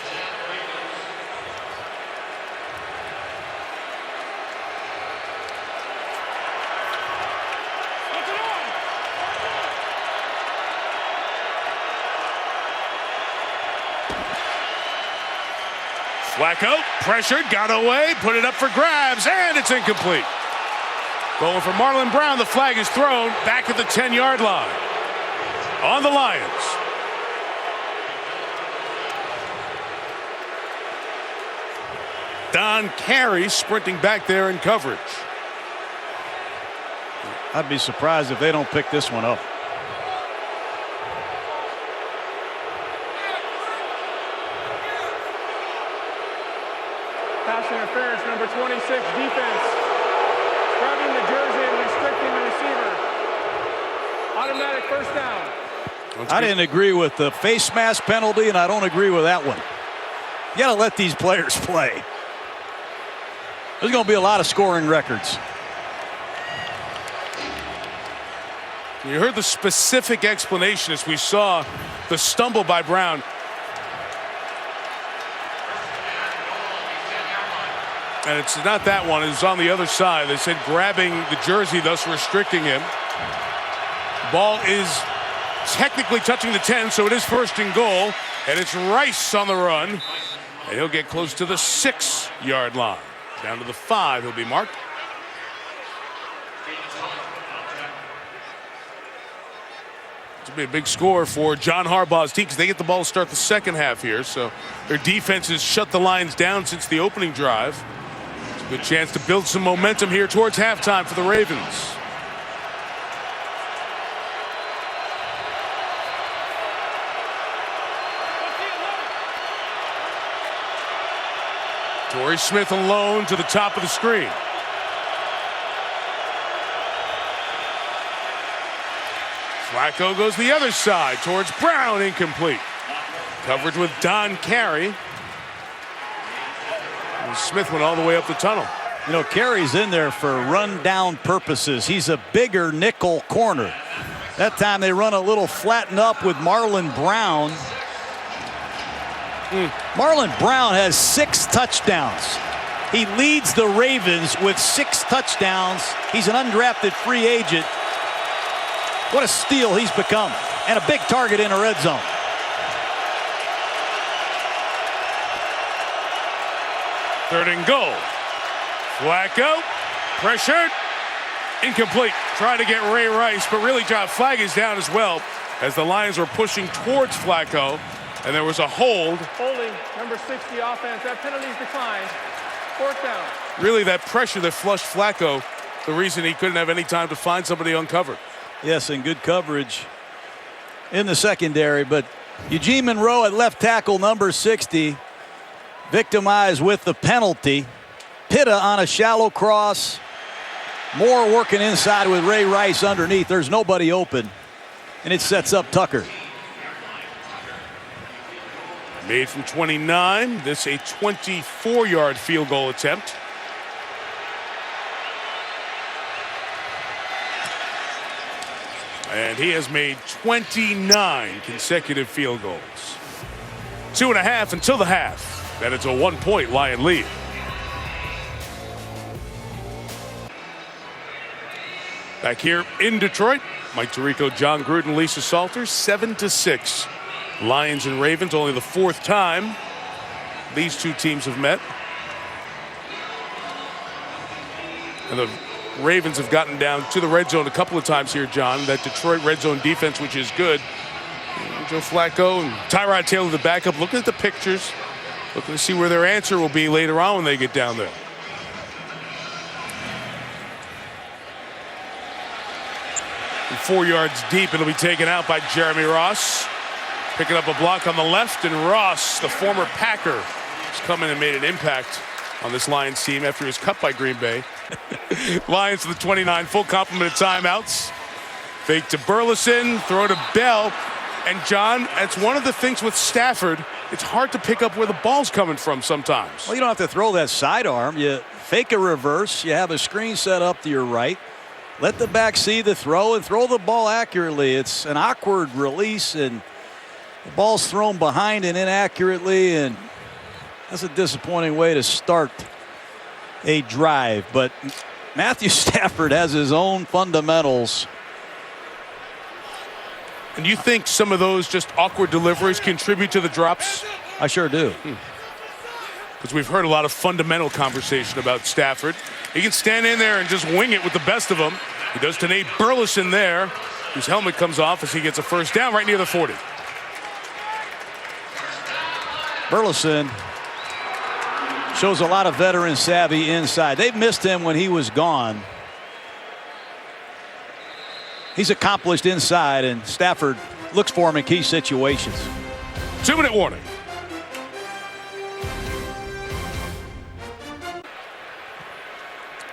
Flacco, pressured, got away, put it up for grabs, and it's incomplete. Going for Marlon Brown, the flag is thrown back at the 10-yard line. On the Lions. Don Carey sprinting back there in coverage. I'd be surprised if they don't pick this one up. Pass interference, number 26, defense. Grabbing the jersey and restricting the receiver. Automatic first down. I didn't agree with the face mask penalty, and I don't agree with that one. You got to let these players play. There's going to be a lot of scoring records. You heard the specific explanation as we saw the stumble by Brown. And it's not that one, it's on the other side. They said grabbing the jersey, thus restricting him. Ball is technically touching the 10, so it is first and goal. And it's Rice on the run. And he'll get close to the 6-yard line. Down to the 5, he'll be marked. It's be a big score for John Harbaugh's team because they get the ball to start the second half here. So their defense has shut the Lions down since the opening drive. It's a good chance to build some momentum here towards halftime for the Ravens. Torrey Smith alone to the top of the screen. Flacco goes the other side towards Brown, incomplete. Coverage with Don Carey. And Smith went all the way up the tunnel. You know, Carey's in there for run-down purposes. He's a bigger nickel corner. That time they run a little flatten up with Marlon Brown. Marlon Brown has 6 touchdowns. He leads the Ravens with 6 touchdowns. He's an undrafted free agent. What a steal he's become, and a big target in a red zone. Third and goal. Flacco, pressured, incomplete. Trying to get Ray Rice, but really John flag is down as well as the Lions were pushing towards Flacco, and there was a hold. Holding, number 60 offense. That penalty's declined. 4th down. Really that pressure that flushed Flacco, the reason he couldn't have any time to find somebody uncovered. Yes, and good coverage in the secondary, but Eugene Monroe at left tackle, number 60, victimized with the penalty. Pitta on a shallow cross. Moore working inside with Ray Rice underneath. There's nobody open, and it sets up Tucker. Made from 29. This a 24-yard field goal attempt. And he has made 29 consecutive field goals. 2.5 until the half. Then it's a 1-point Lion lead. Back here in Detroit, Mike Tirico, John Gruden, Lisa Salter, 7-6. Lions and Ravens, only the 4th time these two teams have met. And the Ravens have gotten down to the red zone a couple of times here, John. That Detroit red zone defense, which is good. Joe Flacco and Tyrod Taylor, the backup, looking at the pictures, looking to see where their answer will be later on when they get down there. And 4 yards deep, it'll be taken out by Jeremy Ross. Picking up a block on the left, and Ross, the former Packer, has come in and made an impact on this Lions team after he was cut by Green Bay. Lions to the 29, full complement of timeouts. Fake to Burleson, throw to Bell. And John, that's one of the things with Stafford. It's hard to pick up where the ball's coming from sometimes. Well, you don't have to throw that sidearm. You fake a reverse. You have a screen set up to your right. Let the back see the throw and throw the ball accurately. It's an awkward release, and the ball's thrown behind and inaccurately, and that's a disappointing way to start a drive. But Matthew Stafford has his own fundamentals. And you think some of those just awkward deliveries contribute to the drops? I sure do. Because we've heard a lot of fundamental conversation about Stafford. He can stand in there and just wing it with the best of them. He does to Nate Burleson there, whose helmet comes off as he gets a first down right near the 40. Burleson shows a lot of veteran savvy inside. They've missed him when he was gone. He's accomplished inside, and Stafford looks for him in key situations. 2-minute warning.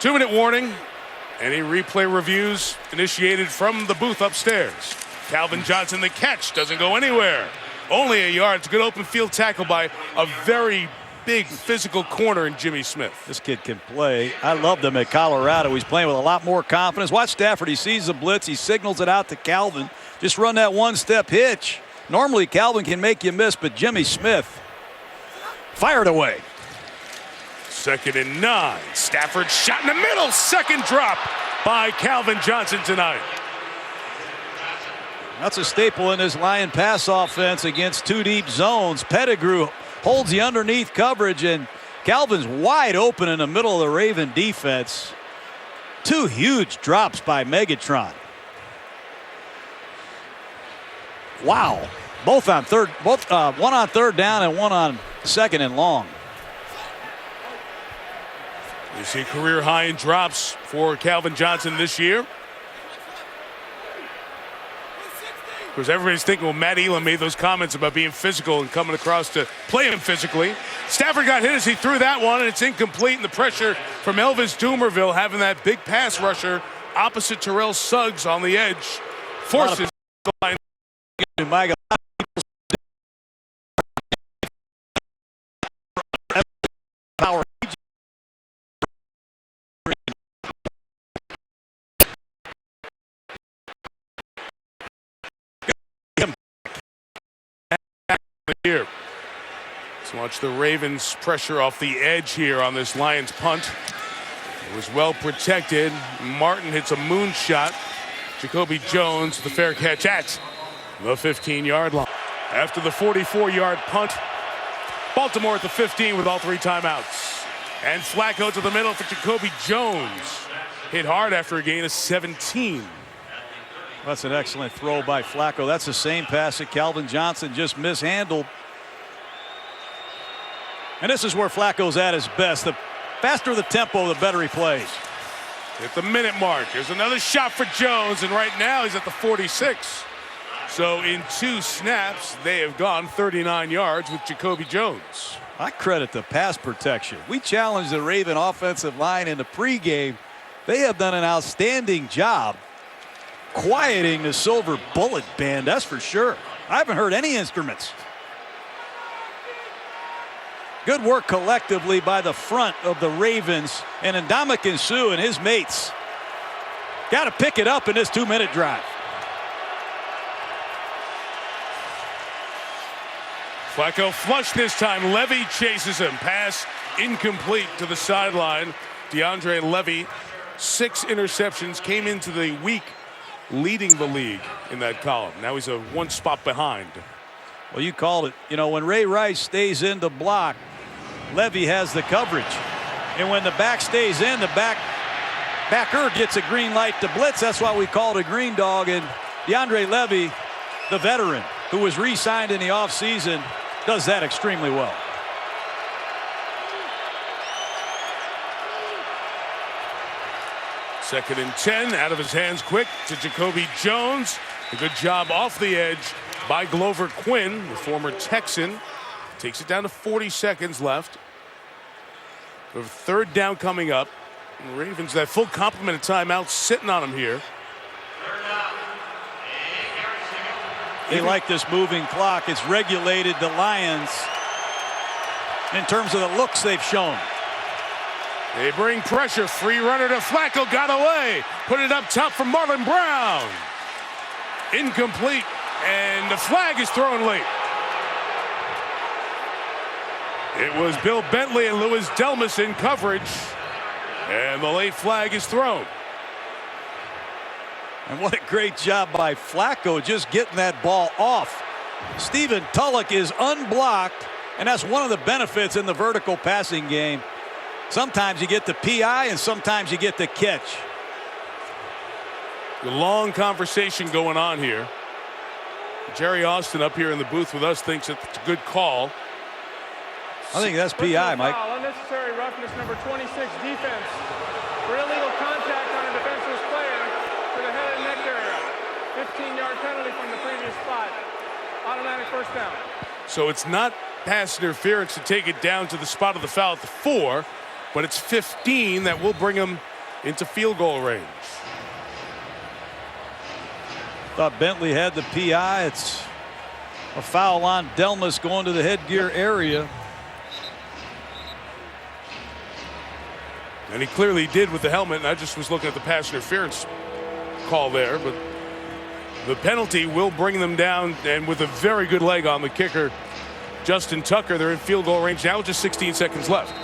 Two-minute warning. Any replay reviews initiated from the booth upstairs. Calvin Johnson, the catch, doesn't go anywhere. Only a yard. It's a good open field tackle by a very big physical corner in Jimmy Smith. This kid can play. I loved him at Colorado. He's playing with a lot more confidence. Watch Stafford. He sees the blitz. He signals it out to Calvin. Just run that one-step hitch. Normally, Calvin can make you miss, but Jimmy Smith fired away. 2nd and 9. Stafford shot in the middle. Second drop by Calvin Johnson tonight. That's a staple in this Lion pass offense against two deep zones. Pettigrew holds the underneath coverage, and Calvin's wide open in the middle of the Raven defense. Two huge drops by Megatron. Wow. Both on third, one on third down and one on 2nd and long. You see career high in drops for Calvin Johnson this year. Because everybody's thinking, well, Matt Elam made those comments about being physical and coming across to play him physically. Stafford got hit as he threw that one, and it's incomplete. And the pressure from Elvis Dumerville having that big pass rusher opposite Terrell Suggs on the edge forces the line. Power. Here. Let's watch the Ravens pressure off the edge here on this Lions punt. It was well protected. Martin hits a moonshot. Jacoby Jones, the fair catch at the 15-yard line. After the 44-yard punt, Baltimore at the 15 with all 3 timeouts. And Flacco to the middle for Jacoby Jones. Hit hard after a gain of 17. That's an excellent throw by Flacco. That's the same pass that Calvin Johnson just mishandled. And this is where Flacco's at his best. The faster the tempo, the better he plays. At the minute mark, there's another shot for Jones, and right now he's at the 46. So in 2 snaps, they have gone 39 yards with Jacoby Jones. I credit the pass protection. We challenged the Raven offensive line in the pregame. They have done an outstanding job quieting the Silver Bullet Band, that's for sure. I haven't heard any instruments. Good work collectively by the front of the Ravens, and Ndamukong Suh and his mates got to pick it up in this 2-minute drive. Flacco flushed this time. Levy chases him. Pass incomplete to the sideline. DeAndre Levy, 6 interceptions, came into the week leading the league in that column. Now he's 1 spot behind. Well, you called it. You know, when Ray Rice stays in the block, Levy has the coverage. And when the back stays in, the backer gets a green light to blitz. That's why we call it a green dog. And DeAndre Levy, the veteran who was re-signed in the offseason, does that extremely well. Second and 10, out of his hands quick to Jacoby Jones. A good job off the edge by Glover Quinn, the former Texan. Takes it down to 40 seconds left. We have 3rd down coming up. The Ravens, that full complement of timeouts sitting on them here. They like this moving clock. It's regulated the Lions in terms of the looks they've shown. They bring pressure. Free runner to Flacco. Got away. Put it up top for Marlon Brown. Incomplete. And the flag is thrown late. It was Bill Bentley and Louis Delmas in coverage. And the late flag is thrown. And what a great job by Flacco just getting that ball off. Stephen Tulloch is unblocked, and that's one of the benefits in the vertical passing game. Sometimes you get the PI and sometimes you get the catch. A long conversation going on here. Jerry Austin up here in the booth with us thinks it's a good call. I think that's PI, Mike. Foul, unnecessary roughness, number 26, defense. For illegal contact on a defenseless player to the head and neck area. 15-yard penalty from the previous spot. Automatic 1st down. So it's not pass interference to take it down to the spot of the foul at the 4, but it's 15 that will bring him into field goal range. Thought Bentley had the PI. It's a foul on Delmas going to the headgear area. And he clearly did with the helmet, and I just was looking at the pass interference call there, but the penalty will bring them down, and with a very good leg on the kicker, Justin Tucker. They're in field goal range now with just 16 seconds left.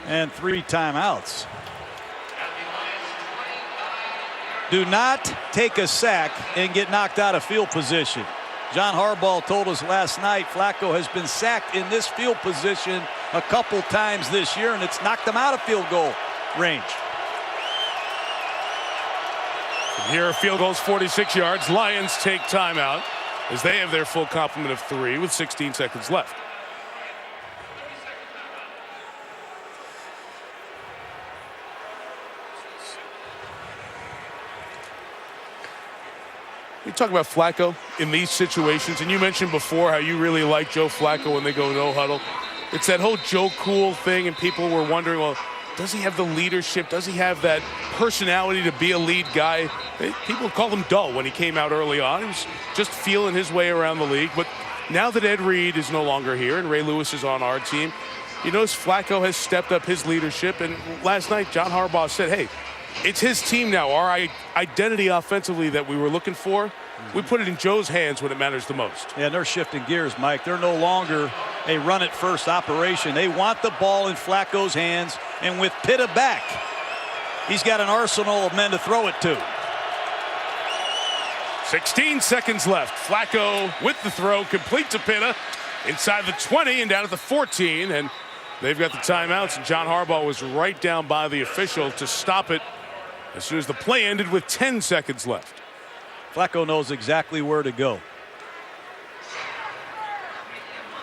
And 3 timeouts. Do not take a sack and get knocked out of field position. John Harbaugh told us last night Flacco has been sacked in this field position a couple times this year, and it's knocked him out of field goal range. Here, field goals 46 yards. Lions take timeout as they have their full complement of 3 with 16 seconds left. We talk about Flacco in these situations, and you mentioned before how you really like Joe Flacco when they go no huddle. It's that whole Joe Cool thing, and people were wondering, well, does he have the leadership? Does he have that personality to be a lead guy? People called him dull when he came out early on. He was just feeling his way around the league. But now that Ed Reed is no longer here and Ray Lewis is on our team, you notice Flacco has stepped up his leadership. And last night, John Harbaugh said, hey, it's his team now. Our identity offensively that we were looking for, we put it in Joe's hands when it matters the most. Yeah, they're shifting gears, Mike. They're no longer a run-it-first operation. They want the ball in Flacco's hands, and with Pitta back, he's got an arsenal of men to throw it to. 16 seconds left. Flacco with the throw, complete to Pitta, inside the 20 and down at the 14, and they've got the timeouts, and John Harbaugh was right down by the official to stop it as soon as the play ended with 10 seconds left. Flacco knows exactly where to go.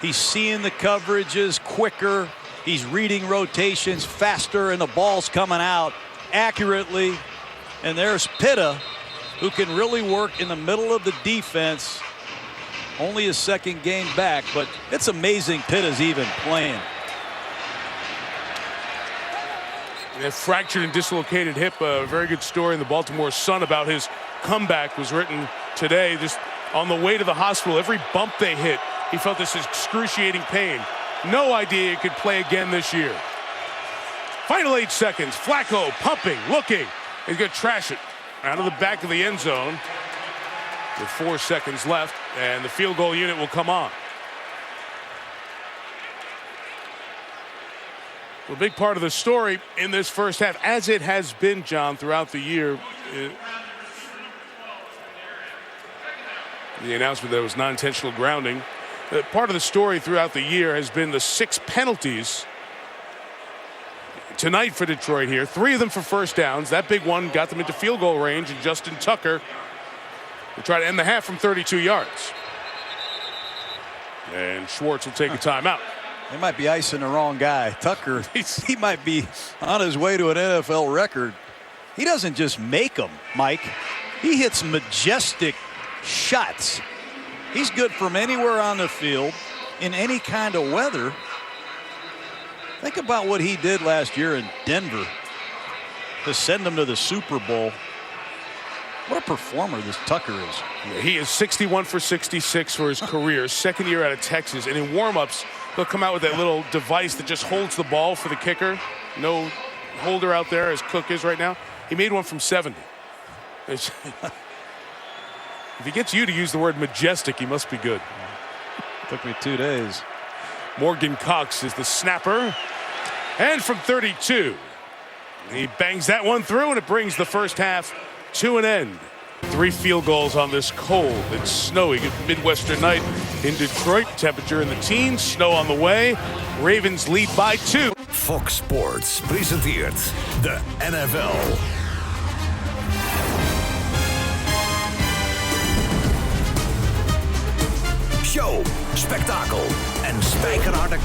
He's seeing the coverages quicker. He's reading rotations faster, and the ball's coming out accurately. And there's Pitta, who can really work in the middle of the defense. Only his second game back, but it's amazing Pitta's even playing. A fractured and dislocated hip, a very good story in the Baltimore Sun about his comeback was written today. Just on the way to the hospital, every bump they hit, he felt this excruciating pain. No idea he could play again this year. Final 8 seconds. Flacco pumping, looking. He's going to trash it out of the back of the end zone with 4 seconds left, and the field goal unit will come on. A big part of the story in this first half, as it has been, John, throughout the year, the announcement that it was non-intentional grounding. Part of the story throughout the year has been the 6 penalties tonight for Detroit here. 3 of them for first downs. That big one got them into field goal range, and Justin Tucker will try to end the half from 32 yards. And Schwartz will take a timeout. They might be icing the wrong guy. Tucker, he might be on his way to an NFL record. He doesn't just make them, Mike. He hits majestic shots. He's good from anywhere on the field in any kind of weather. Think about what he did last year in Denver to send them to the Super Bowl. What a performer this Tucker is. Yeah, he is 61 for 66 for his career, second year out of Texas. And in warmups, he'll come out with that little device that just holds the ball for the kicker. No holder out there as Cook is right now. He made one from 70. If he gets you to use the word majestic, he must be good. Took me 2 days. Morgan Cox is the snapper. And from 32, he bangs that one through, and it brings the first half to an end. 3 field goals on this cold and snowy Midwestern night in Detroit. Temperature in the teens, snow on the way. Ravens lead by 2. Fox Sports presenteert de NFL. Show, spektakel en spijkerharde